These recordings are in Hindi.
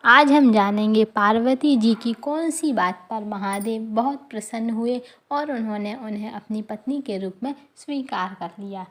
आज हम जानेंगे पार्वती जी की कौन सी बात पर महादेव बहुत प्रसन्न हुए और उन्होंने उन्हें अपनी पत्नी के रूप में स्वीकार कर लिया।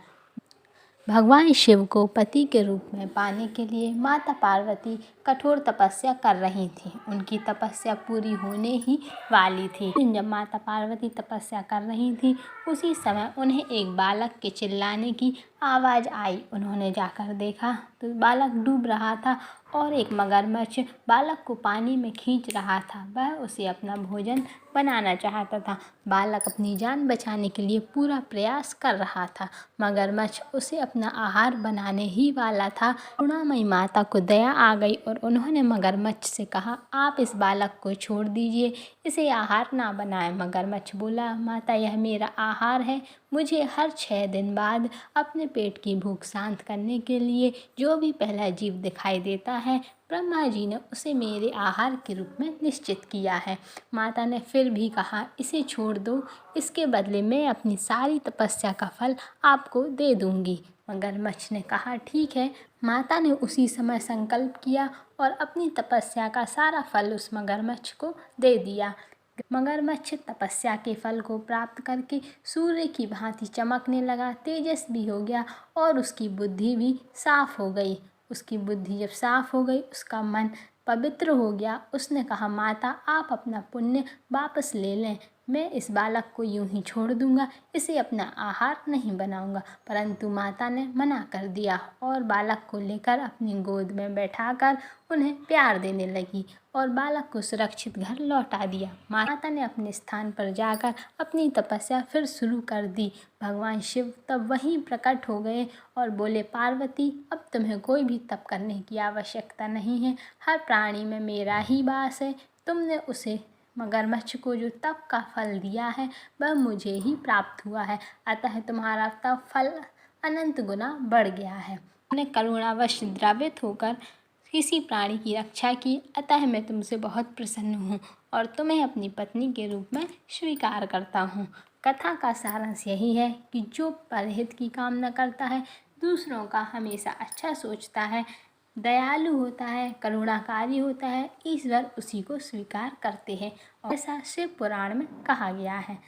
भगवान शिव को पति के रूप में पाने के लिए माता पार्वती कठोर तपस्या कर रही थीं। उनकी तपस्या पूरी होने ही वाली थी। जब माता पार्वती तपस्या कर रही थी उसी समय उन्हें एक बालक के चिल्लाने की आवाज़ आई। उन्होंने जाकर देखा तो बालक डूब रहा था और एक मगरमच्छ बालक को पानी में खींच रहा था। वह उसे अपना भोजन बनाना चाहता था। बालक अपनी जान बचाने के लिए पूरा प्रयास कर रहा था। मगरमच्छ उसे अपना आहार बनाने ही वाला था। करुणामयी माता को दया आ गई और उन्होंने मगरमच्छ से कहा, आप इस बालक को छोड़ दीजिए, इसे आहार ना बनाएं। मगरमच्छ बोला, माता यह मेरा आहार है। मुझे हर 6 दिन बाद अपने पेट की भूख शांत करने के लिए जो भी पहला जीव दिखाई देता है ब्रह्मा जी ने उसे मेरे आहार के रूप में निश्चित किया है। माता ने फिर भी कहा, इसे छोड़ दो, इसके बदले मैं अपनी सारी तपस्या का फल आपको दे दूंगी। मगरमच्छ ने कहा, ठीक है। माता ने उसी समय संकल्प किया और अपनी तपस्या का सारा फल उस मगरमच्छ को दे दिया। मगरमच्छ तपस्या के फल को प्राप्त करके सूर्य की भांति चमकने लगा, तेजस्वी हो गया और उसकी बुद्धि भी साफ हो गई। उसकी बुद्धि जब साफ हो गई, उसका मन पवित्र हो गया। उसने कहा, माता आप अपना पुण्य वापस ले लें, मैं इस बालक को यूं ही छोड़ दूंगा, इसे अपना आहार नहीं बनाऊंगा। परंतु माता ने मना कर दिया और बालक को लेकर अपनी गोद में बैठाकर उन्हें प्यार देने लगी और बालक को सुरक्षित घर लौटा दिया। माता ने अपने स्थान पर जाकर अपनी तपस्या फिर शुरू कर दी। भगवान शिव तब वहीं प्रकट हो गए और बोले, पार्वती अब तुम्हें कोई भी तप करने की आवश्यकता नहीं है। हर प्राणी में मेरा ही वास है। तुमने उसे मगरमच्छ को जो तप का फल दिया है वह मुझे ही प्राप्त हुआ है, अतः तुम्हारा तप फल अनंत गुना बढ़ गया है। तुमने करुणावश द्रवित होकर किसी प्राणी की रक्षा की, अतः मैं तुमसे बहुत प्रसन्न हूँ और तुम्हें अपनी पत्नी के रूप में स्वीकार करता हूँ। कथा का सारांश यही है कि जो परहित की कामना करता है, दूसरों का हमेशा अच्छा सोचता है, दयालु होता है, करुणाकारी होता है, ईश्वर उसी को स्वीकार करते हैं और ऐसा शिव पुराण में कहा गया है।